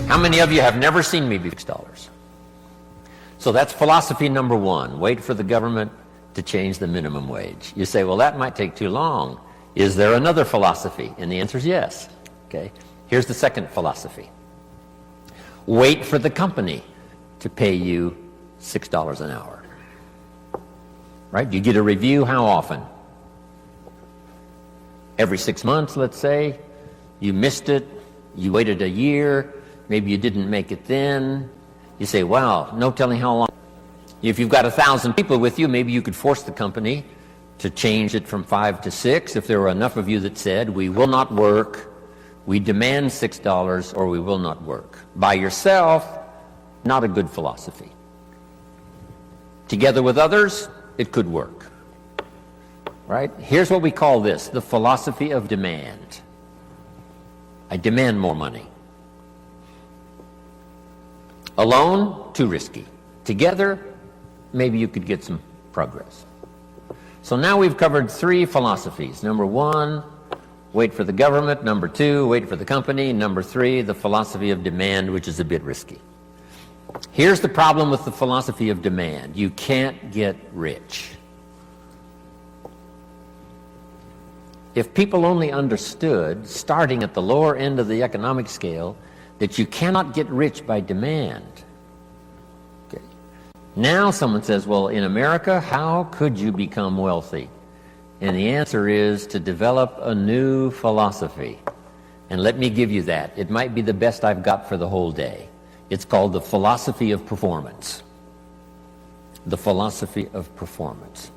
How many of you have never seen me before $6? So that's philosophy number one. Wait for the government to change the minimum wage. You say, well, that might take too long. Is there another philosophy? And the answer is yes. Okay. Here's the second philosophy. Wait for the company to pay you $6 an hour. Right? You get a review how often? Every 6 months, let's say. You missed it. You waited a year. Maybe you didn't make it then. You say, wow, no telling how long. If you've got 1,000 people with you, maybe you could force the company to change it from 5 to 6 if there were enough of you that said, we will not work, we demand $6, or we will not work. By yourself, not a good philosophy. Together with others, it could work. Right? Here's what we call this, the philosophy of demand. I demand more money. Alone, too risky. Together, maybe you could get some progress. So now we've covered 3 philosophies. Number 1, wait for the government. Number 2, wait for the company. Number 3, the philosophy of demand, which is a bit risky. Here's the problem with the philosophy of demand. You can't get rich. If people only understood, starting at the lower end of the economic scale, that you cannot get rich by demand. Okay. Now someone says, well, in America, how could you become wealthy? And the answer is to develop a new philosophy. And let me give you that. It might be the best I've got for the whole day. It's called the philosophy of performance. The philosophy of performance.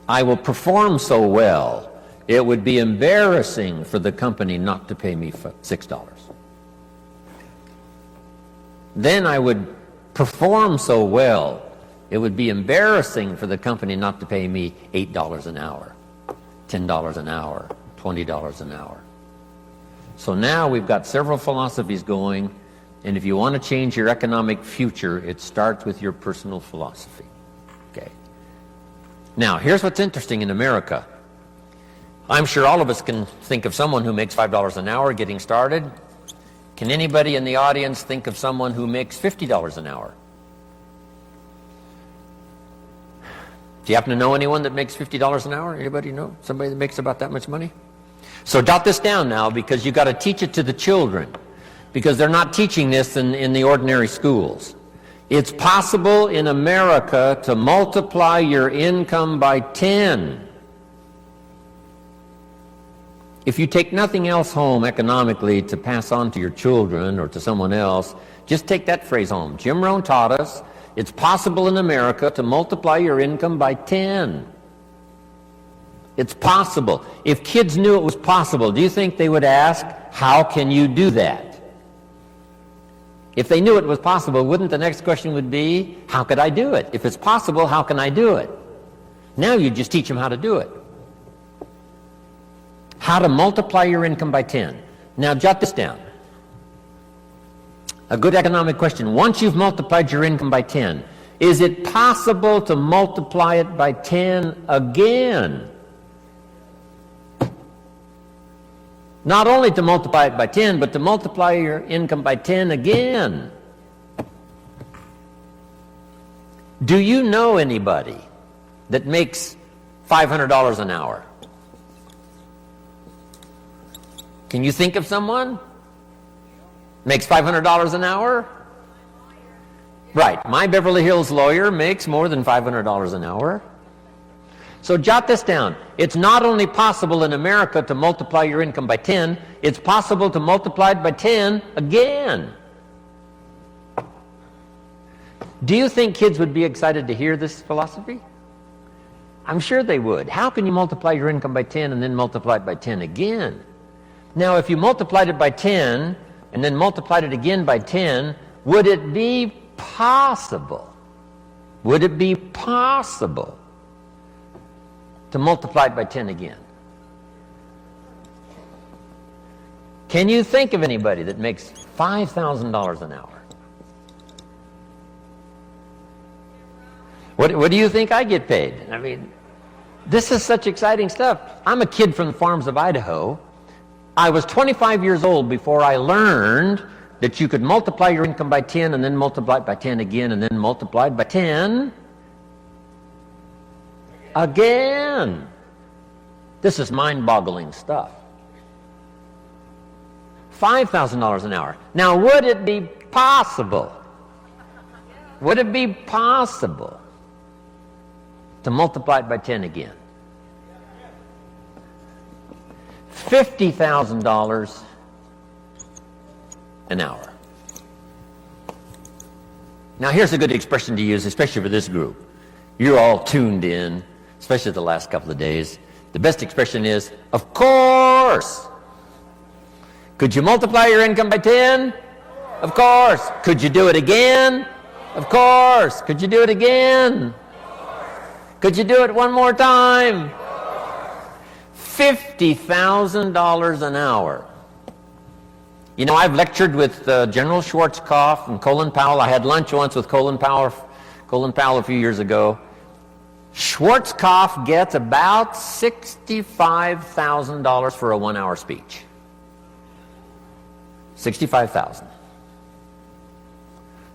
I will perform so well, it would be embarrassing for the company not to pay me $6. Then I would perform so well, it would be embarrassing for the company not to pay me $8 an hour, $10 an hour, $20 an hour. So now we've got several philosophies going, and if you want to change your economic future, it starts with your personal philosophy. Okay. Now, here's what's interesting in America. I'm sure all of us can think of someone who makes $5 an hour getting started. Can anybody in the audience think of someone who makes $50 an hour? Do you happen to know anyone that makes $50 an hour? Anybody know somebody that makes about that much money? So jot this down now, because you've got to teach it to the children, because they're not teaching this in the ordinary schools. It's possible in America to multiply your income by 10. If you take nothing else home economically to pass on to your children or to someone else, just take that phrase home. Jim Rohn taught us it's possible in America to multiply your income by 10. It's possible. If kids knew it was possible, do you think they would ask, how can you do that? If they knew it was possible, wouldn't the next question would be, how could I do it? If it's possible, how can I do it? Now you just teach them how to do it. How to multiply your income by 10. Now jot this down. A good economic question. Once you've multiplied your income by 10, is it possible to multiply it by 10 again? Not only to multiply it by 10, but to multiply your income by 10 again. Do you know anybody that makes $500 an hour? Can you think of someone? Makes $500 an hour? Right. My Beverly Hills lawyer makes more than $500 an hour. So jot this down. It's not only possible in America to multiply your income by 10, it's possible to multiply it by 10 again. Do you think kids would be excited to hear this philosophy? I'm sure they would. How can you multiply your income by 10 and then multiply it by 10 again? Now, if you multiplied it by 10 and then multiplied it again by 10, would it be possible? Would it be possible to multiply it by 10 again? Can you think of anybody that makes $5,000 an hour? What do you think I get paid? I mean, this is such exciting stuff. I'm a kid from the farms of Idaho. I was 25 years old before I learned that you could multiply your income by 10 and then multiply it by 10 again and then multiply it by 10 again. This is mind-boggling stuff. $5,000 an hour. Now, would it be possible? Would it be possible to multiply it by 10 again? $50,000 an hour. Now, here's a good expression to use, especially for this group. You're all tuned in, especially the last couple of days. The best expression is, of course. Could you multiply your income by 10? Of course. Could you do it again? Of course. Could you do it again? Could you do it one more time? $50,000 an hour. You know, I've lectured with General Schwarzkopf and Colin Powell. I had lunch once with Colin Powell a few years ago. Schwarzkopf gets about $65,000 for a 1-hour speech. $65,000.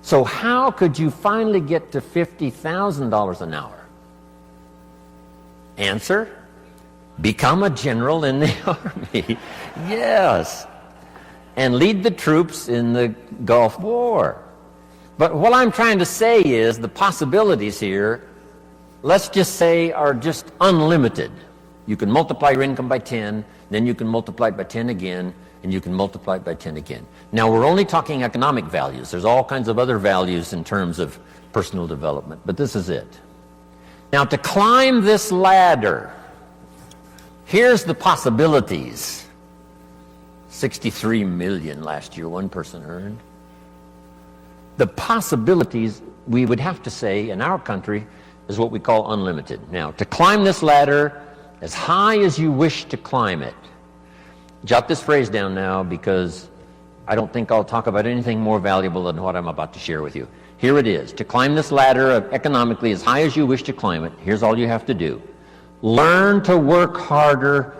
So how could you finally get to $50,000 an hour? Answer: become a general in the army. Yes. And lead the troops in the Gulf War. But what I'm trying to say is the possibilities here, let's just say, are just unlimited. You can multiply your income by 10, then you can multiply it by 10 again, and you can multiply it by 10 again. Now, we're only talking economic values. There's all kinds of other values in terms of personal development, but this is it. Now, to climb this ladder, here's the possibilities. 63 million last year, one person earned. The possibilities, we would have to say, in our country, is what we call unlimited. Now, to climb this ladder as high as you wish to climb it. Jot this phrase down now, because I don't think I'll talk about anything more valuable than what I'm about to share with you. Here it is. To climb this ladder economically as high as you wish to climb it, here's all you have to do. Learn to work harder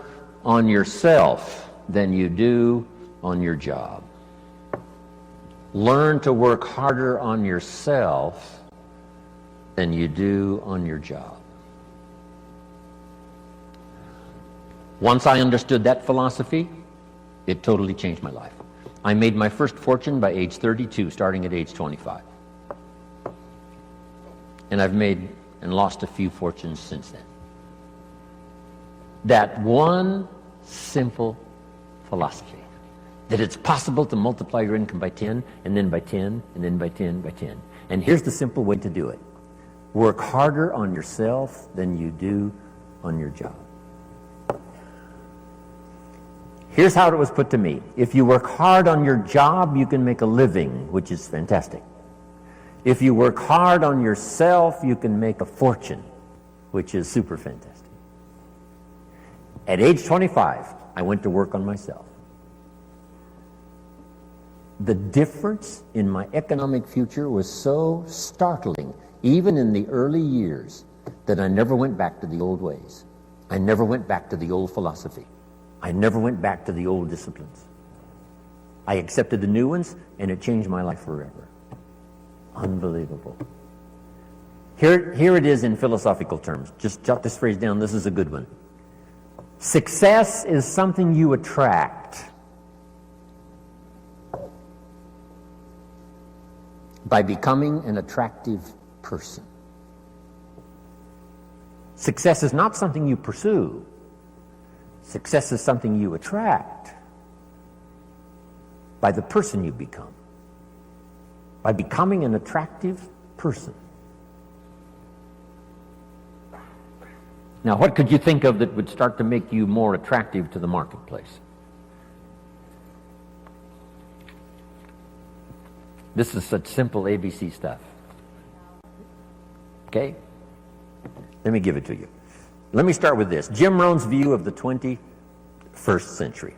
on yourself than you do on your job. Learn to work harder on yourself than you do on your job. Once I understood that philosophy, it totally changed my life. I made my first fortune by age 32, starting at age 25. And I've made and lost a few fortunes since then. That one simple philosophy, that it's possible to multiply your income by 10, and then by 10, and then by 10, by 10. And here's the simple way to do it. Work harder on yourself than you do on your job. Here's how it was put to me. If you work hard on your job, you can make a living, which is fantastic. If you work hard on yourself, you can make a fortune, which is super fantastic. At age 25, I went to work on myself. The difference in my economic future was so startling, even in the early years, that I never went back to the old ways. I never went back to the old philosophy. I never went back to the old disciplines. I accepted the new ones, and it changed my life forever. Unbelievable. Here it is in philosophical terms. Just jot this phrase down. This is a good one. Success is something you attract by becoming an attractive person. Success is not something you pursue. Success is something you attract by the person you become, by becoming an attractive person. Now, what could you think of that would start to make you more attractive to the marketplace? This is such simple ABC stuff. Okay? Let me give it to you. Let me start with this. Jim Rohn's view of the 21st century.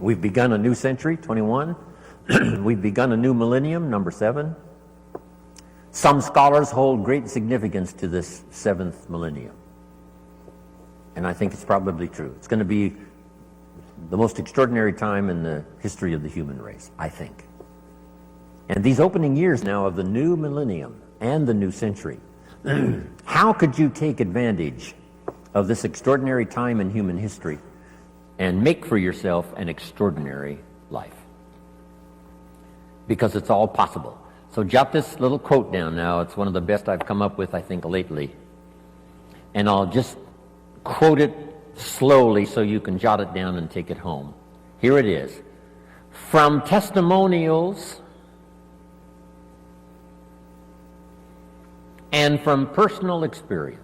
We've begun a new century, 21. We've begun a new millennium, number 7. Some scholars hold great significance to this 7th millennium. And I think it's probably true. It's going to be the most extraordinary time in the history of the human race, I think. And these opening years now of the new millennium and the new century, how could you take advantage of this extraordinary time in human history and make for yourself an extraordinary life? Because it's all possible. So jot this little quote down now. It's one of the best I've come up with, I think, lately. And I'll just quote it slowly so you can jot it down and take it home. Here it is. From testimonials and from personal experience,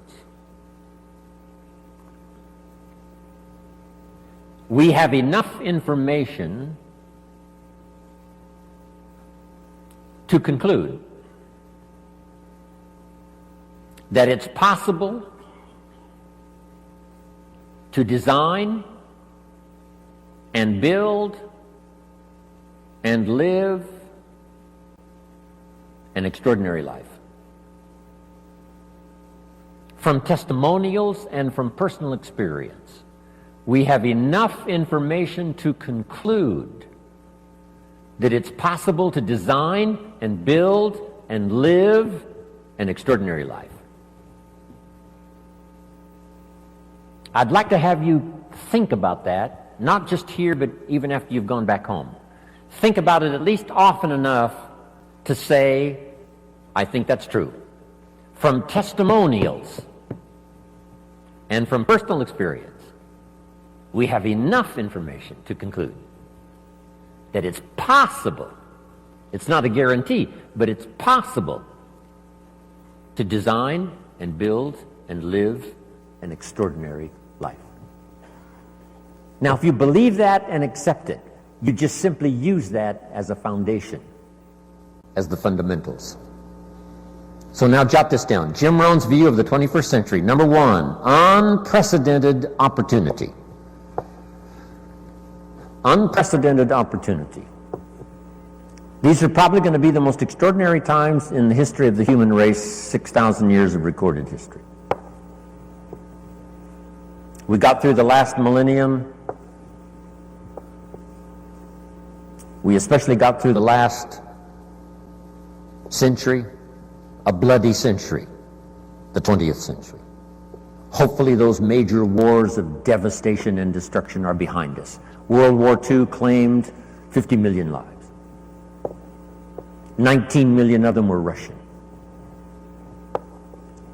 we have enough information to conclude that it's possible to design and build and live an extraordinary life. From testimonials and from personal experience, we have enough information to conclude that it's possible to design and build and live an extraordinary life. I'd like to have you think about that, not just here, but even after you've gone back home. Think about it at least often enough to say, I think that's true. From testimonials and from personal experience, we have enough information to conclude that it's possible, it's not a guarantee, but it's possible to design and build and live an extraordinary life. Now, if you believe that and accept it, you just simply use that as a foundation, as the fundamentals. So now jot this down. Jim Rohn's view of the 21st century. Number one, unprecedented opportunity. Unprecedented opportunity. These are probably going to be the most extraordinary times in the history of the human race, 6,000 years of recorded history. We got through the last millennium. We especially got through the last century, a bloody century, the 20th century. Hopefully those major wars of devastation and destruction are behind us. World War II claimed 50 million lives. 19 million of them were Russian.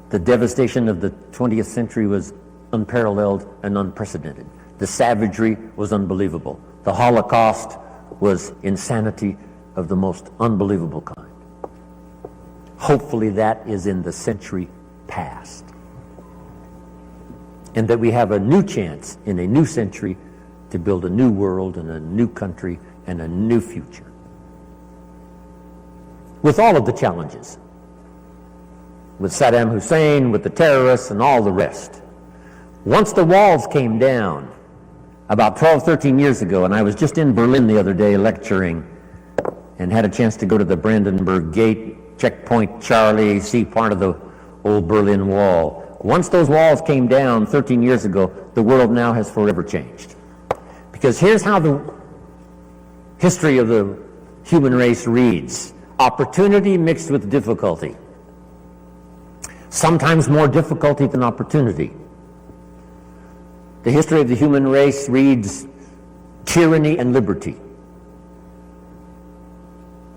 The devastation of the 20th century was unparalleled and unprecedented. The savagery was unbelievable. The Holocaust was insanity of the most unbelievable kind. Hopefully that is in the century past. And that we have a new chance in a new century to build a new world and a new country and a new future. With all of the challenges. With Saddam Hussein, with the terrorists, and all the rest. Once the walls came down, about 12, 13 years ago, and I was just in Berlin the other day lecturing and had a chance to go to the Brandenburg Gate, Checkpoint Charlie, see part of the old Berlin Wall. Once those walls came down 13 years ago, the world now has forever changed. Because here's how the history of the human race reads. Opportunity mixed with difficulty. Sometimes more difficulty than opportunity. The history of the human race reads tyranny and liberty.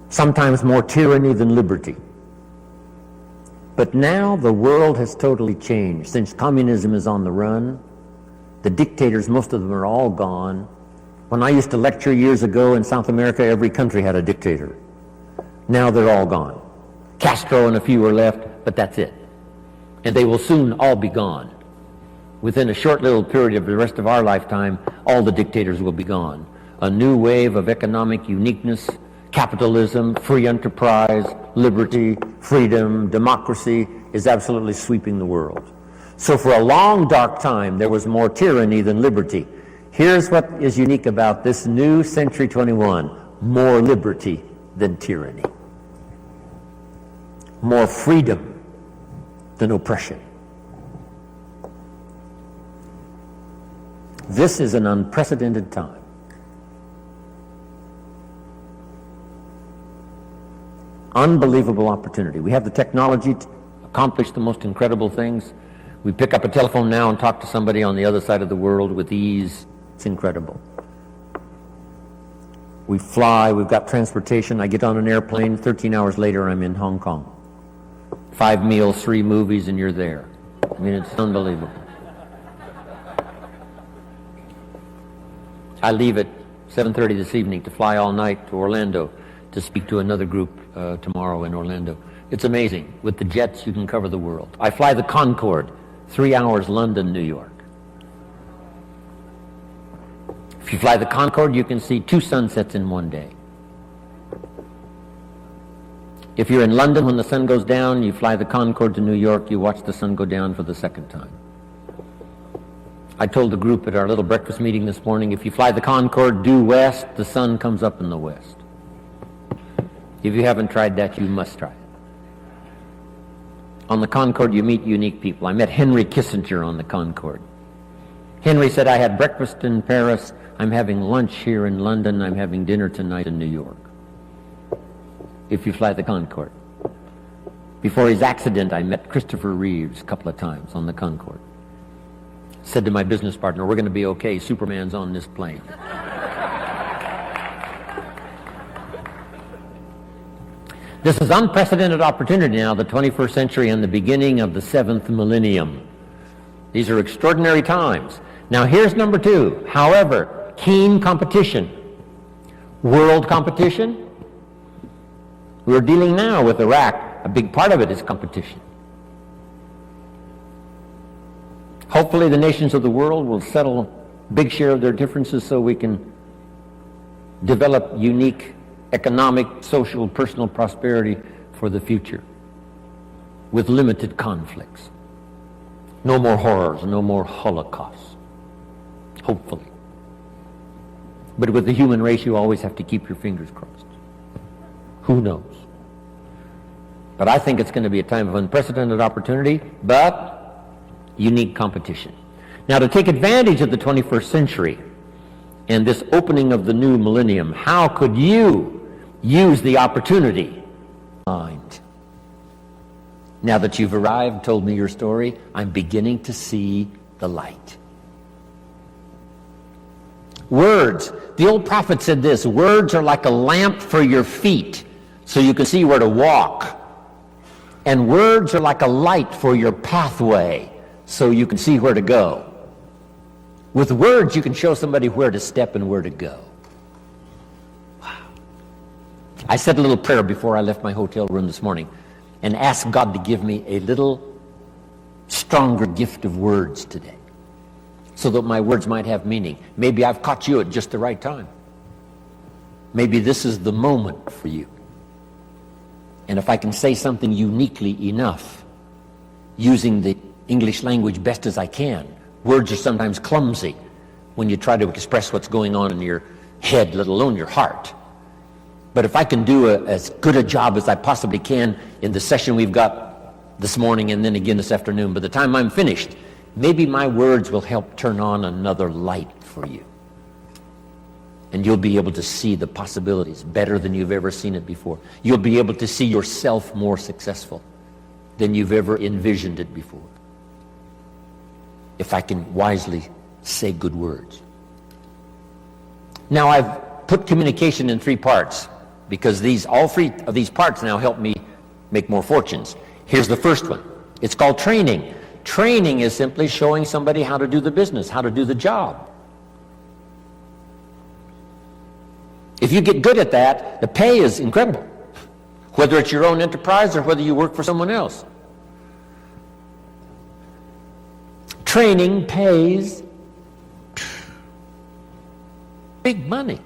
Sometimes more tyranny than liberty. But now the world has totally changed. Since communism is on the run, the dictators, most of them are all gone. When I used to lecture years ago in South America, every country had a dictator. Now they're all gone. Castro and a few are left, but that's it. And they will soon all be gone. Within a short little period of the rest of our lifetime, all the dictators will be gone. A new wave of economic uniqueness, capitalism, free enterprise, liberty, freedom, democracy is absolutely sweeping the world. So for a long, dark time, there was more tyranny than liberty. Here's what is unique about this new Century 21. More liberty than tyranny. More freedom than oppression. This is an unprecedented time. Unbelievable opportunity. We have the technology to accomplish the most incredible things. We pick up a telephone now and talk to somebody on the other side of the world with ease. It's incredible. We fly, we've got transportation. I get on an airplane, 13 hours later I'm in Hong Kong. 5 meals, 3 movies, and you're there. I mean, it's unbelievable. I leave at 7:30 this evening to fly all night to Orlando to speak to another group tomorrow in Orlando. It's amazing. With the jets, you can cover the world. I fly the Concorde, 3 hours London, New York. If you fly the Concorde, you can see 2 sunsets in one day. If you're in London when the sun goes down, you fly the Concorde to New York, you watch the sun go down for the second time. I told the group at our little breakfast meeting this morning, if you fly the Concorde due west, the sun comes up in the west. If you haven't tried that, you must try it. On the Concorde, you meet unique people. I met Henry Kissinger on the Concorde. Henry said, I had breakfast in Paris, I'm having lunch here in London, I'm having dinner tonight in New York. If you fly the Concorde. Before his accident, I met Christopher Reeves a couple of times on the Concorde. Said to my business partner, we're going to be okay, Superman's on this plane. This is unprecedented opportunity now, the 21st century and the beginning of the 7th millennium. These are extraordinary times. Now here's number 2. However, keen competition. World competition. We're dealing now with Iraq. A big part of it is competition. Hopefully the nations of the world will settle a big share of their differences so we can develop unique economic, social, personal prosperity for the future with limited conflicts. No more horrors, no more holocausts, hopefully. But with the human race, you always have to keep your fingers crossed. Who knows? But I think it's going to be a time of unprecedented opportunity, but unique competition. Now, to take advantage of the 21st century and this opening of the new millennium, how could you use the opportunity? Mind. Now that you've arrived, told me your story, I'm beginning to see the light. Words. The old prophet said this, words are like a lamp for your feet, so you can see where to walk. And words are like a light for your pathway, so you can see where to go. With words, you can show somebody where to step and where to go. Wow. I said a little prayer before I left my hotel room this morning and asked God to give me a little stronger gift of words today so that my words might have meaning. Maybe I've caught you at just the right time. Maybe this is the moment for you. And if I can say something uniquely enough, using the English language best as I can, words are sometimes clumsy when you try to express what's going on in your head, let alone your heart. But if I can do as good a job as I possibly can in the session we've got this morning and then again this afternoon, by the time I'm finished, maybe my words will help turn on another light for you. And you'll be able to see the possibilities better than you've ever seen it before. You'll be able to see yourself more successful than you've ever envisioned it before. If I can wisely say good words. Now I've put communication in 3 parts because all 3 of these parts now help me make more fortunes. Here's the first one. It's called training. Training is simply showing somebody how to do the business, how to do the job. If you get good at that, the pay is incredible. Whether it's your own enterprise or whether you work for someone else. Training pays big money.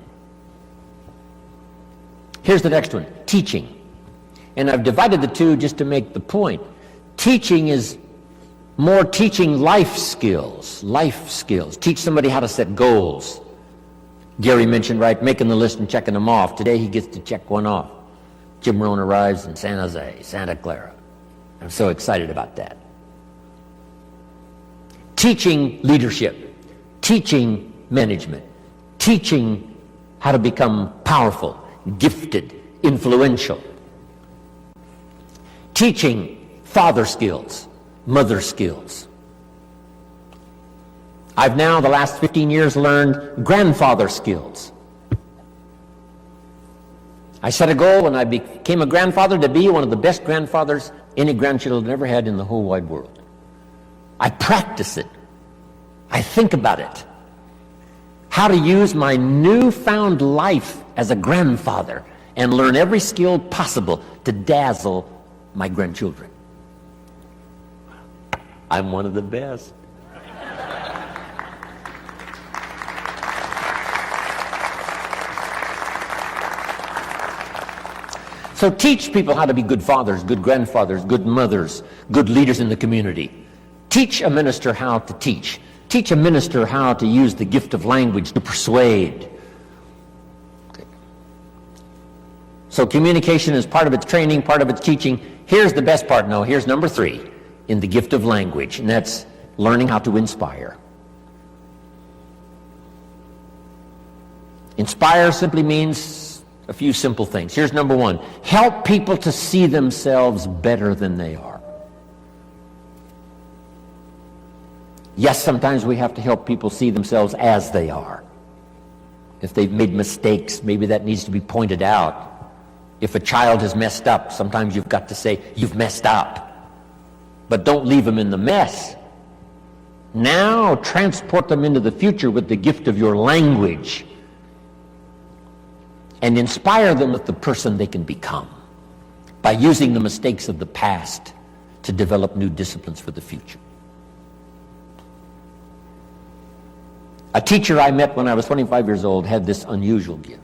Here's the next one, teaching. And I've divided the 2 just to make the point. Teaching is more teaching life skills. Life skills. Teach somebody how to set goals. Gary mentioned, right, making the list and checking them off. Today he gets to check one off. Jim Rohn arrives in San Jose, Santa Clara. I'm so excited about that. Teaching leadership. teaching management, teaching how to become powerful, gifted, influential, teaching father skills, mother skills. I've now, the last 15 years, learned grandfather skills. I set a goal when I became a grandfather to be one of the best grandfathers any grandchildren ever had in the whole wide world. I practice it. I think about it. How to use my newfound life as a grandfather and learn every skill possible to dazzle my grandchildren. I'm one of the best. So teach people how to be good fathers, good grandfathers, good mothers, good leaders in the community. Teach a minister how to teach. Teach a minister how to use the gift of language to persuade. Okay. So communication is part of its training, part of its teaching. Here's the best part. No, here's number 3 in the gift of language, and that's learning how to inspire. Inspire simply means a few simple things. Here's number 1. Help people to see themselves better than they are. Yes, sometimes we have to help people see themselves as they are. If they've made mistakes, maybe that needs to be pointed out. If a child has messed up, sometimes you've got to say, you've messed up. But don't leave them in the mess. Now transport them into the future with the gift of your language and inspire them with the person they can become by using the mistakes of the past to develop new disciplines for the future. A teacher I met when I was 25 years old had this unusual gift.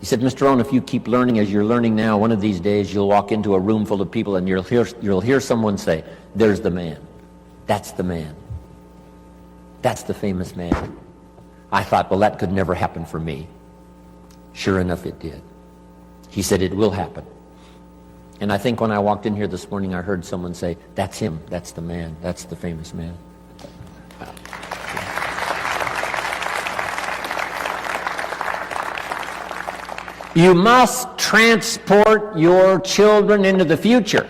He said, Mr. Rohn, if you keep learning as you're learning now, one of these days you'll walk into a room full of people and you'll hear someone say, there's the man. That's the man. That's the famous man. I thought, well, that could never happen for me. Sure enough, it did. He said, it will happen. And I think when I walked in here this morning, I heard someone say, that's him. That's the man. That's the famous man. You must transport your children into the future.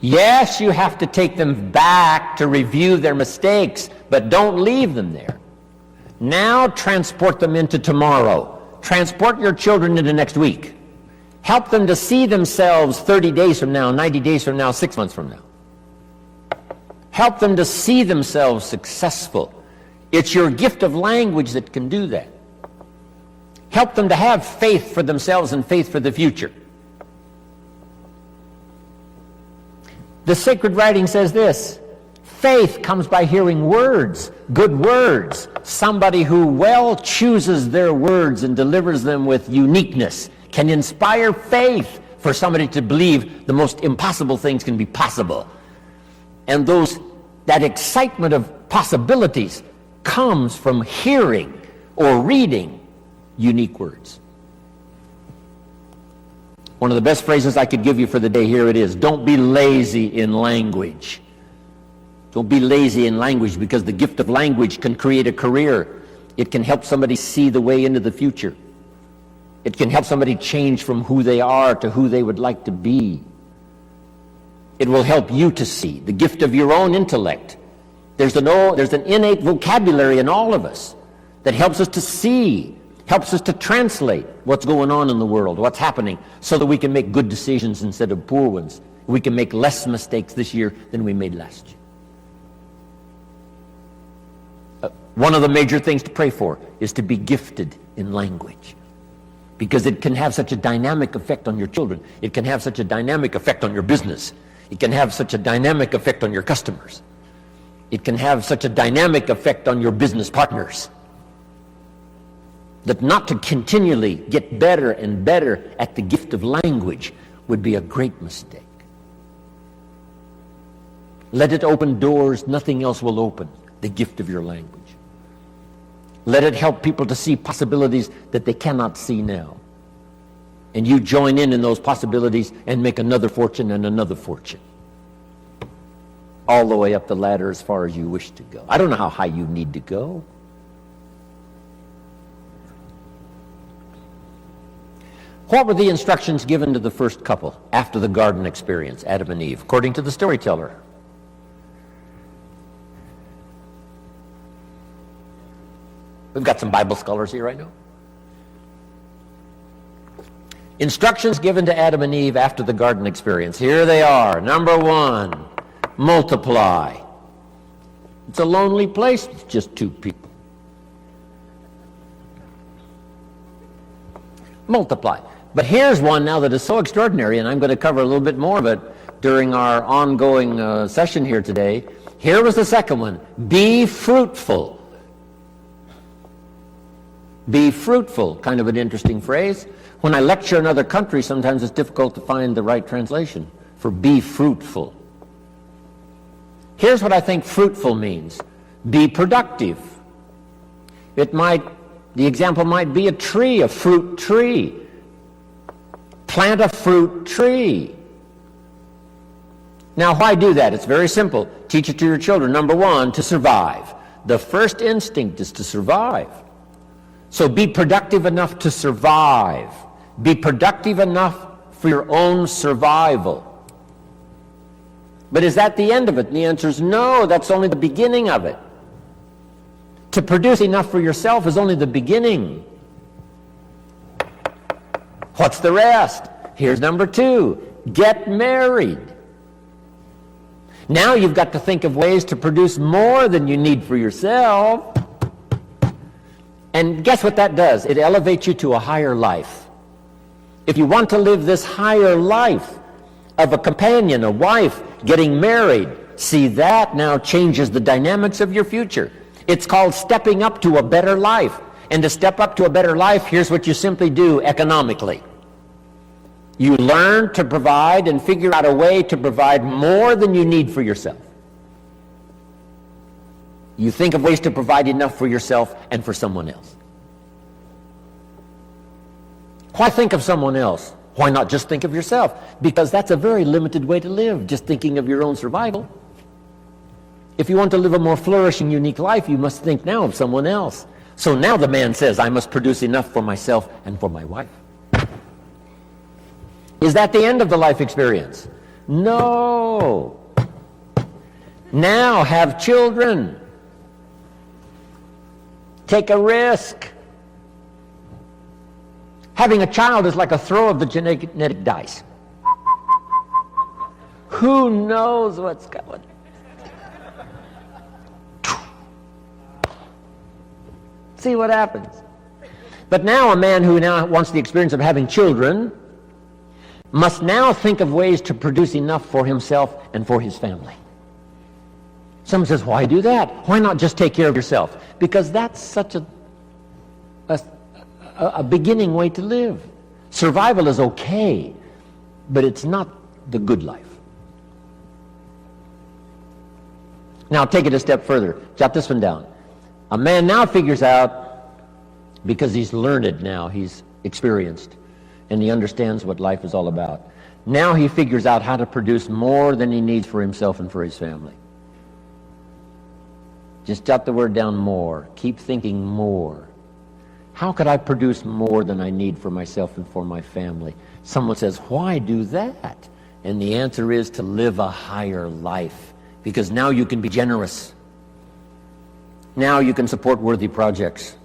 Yes, you have to take them back to review their mistakes, but don't leave them there. Now transport them into tomorrow. Transport your children into next week. Help them to see themselves 30 days from now, 90 days from now, 6 months from now. Help them to see themselves successful. It's your gift of language that can do that. Help them to have faith for themselves and faith for the future. The sacred writing says this: faith comes by hearing words, good words. Somebody who well chooses their words and delivers them with uniqueness can inspire faith for somebody to believe the most impossible things can be possible. And that excitement of possibilities comes from hearing or reading unique words. One of the best phrases I could give you for the day, here it is: don't be lazy in language. Don't be lazy in language, because the gift of language can create a career. It can help somebody see the way into the future. It can help somebody change from who they are to who they would like to be. It will help you to see the gift of your own intellect. There's an innate vocabulary in all of us that helps us to see, helps us to translate what's going on in the world, what's happening, so that we can make good decisions instead of poor ones. We can make less mistakes this year than we made last year. One of the major things to pray for is to be gifted in language, because it can have such a dynamic effect on your children. It can have such a dynamic effect on your business. It can have such a dynamic effect on your customers. It can have such a dynamic effect on your business partners, that not to continually get better and better at the gift of language would be a great mistake. Let it open doors nothing else will open, the gift of your language. Let it help people to see possibilities that they cannot see now. And you join in those possibilities and make another fortune and another fortune. all the way up the ladder as far as you wish to go. I don't know how high you need to go. What were the instructions given to the first couple after the garden experience, Adam and Eve, according to the storyteller? We've got some Bible scholars here right now. Instructions given to Adam and Eve after the garden experience. Here they are. Number one, multiply. It's a lonely place with just two people. Multiply. But here's one now that is so extraordinary, and I'm going to cover a little bit more of it during our ongoing session here today. Here was the second one. Be fruitful. Be fruitful. Kind of an interesting phrase. When I lecture in other countries, sometimes it's difficult to find the right translation for be fruitful. Here's what I think fruitful means. Be productive. The example might be a tree, a fruit tree. Plant a fruit tree. Now, why do that? It's very simple. Teach it to your children. Number one, to survive. The first instinct is to survive. So be productive enough to survive. Be productive enough for your own survival. But is that the end of it? And the answer is no, that's only the beginning of it. To produce enough for yourself is only the beginning. What's the rest? Here's number two. Get married. Now you've got to think of ways to produce more than you need for yourself. And guess what that does? It elevates you to a higher life. If you want to live this higher life of a companion, a wife, getting married, see, that now changes the dynamics of your future. It's called stepping up to a better life. And to step up to a better life, here's what you simply do economically. You learn to provide and figure out a way to provide more than you need for yourself. You think of ways to provide enough for yourself and for someone else. Why think of someone else? Why not just think of yourself? Because that's a very limited way to live, just thinking of your own survival. If you want to live a more flourishing, unique life, you must think now of someone else. So now the man says, I must produce enough for myself and for my wife. Is that the end of the life experience? No. Now have children. Take a risk. Having a child is like a throw of the genetic dice. Who knows what's going? See what happens. But now a man who now wants the experience of having children must now think of ways to produce enough for himself and for his family. Someone says, why do that? Why not just take care of yourself? Because that's such a beginning way to live. Survival is okay, but it's not the good life. Now take it a step further. Jot this one down. A man now figures out, because he's learned now, he's experienced, and he understands what life is all about. Now he figures out how to produce more than he needs for himself and for his family. Just jot the word down, more. Keep thinking more. How could I produce more than I need for myself and for my family? Someone says, why do that? And the answer is to live a higher life. Because now you can be generous. Now you can support worthy projects.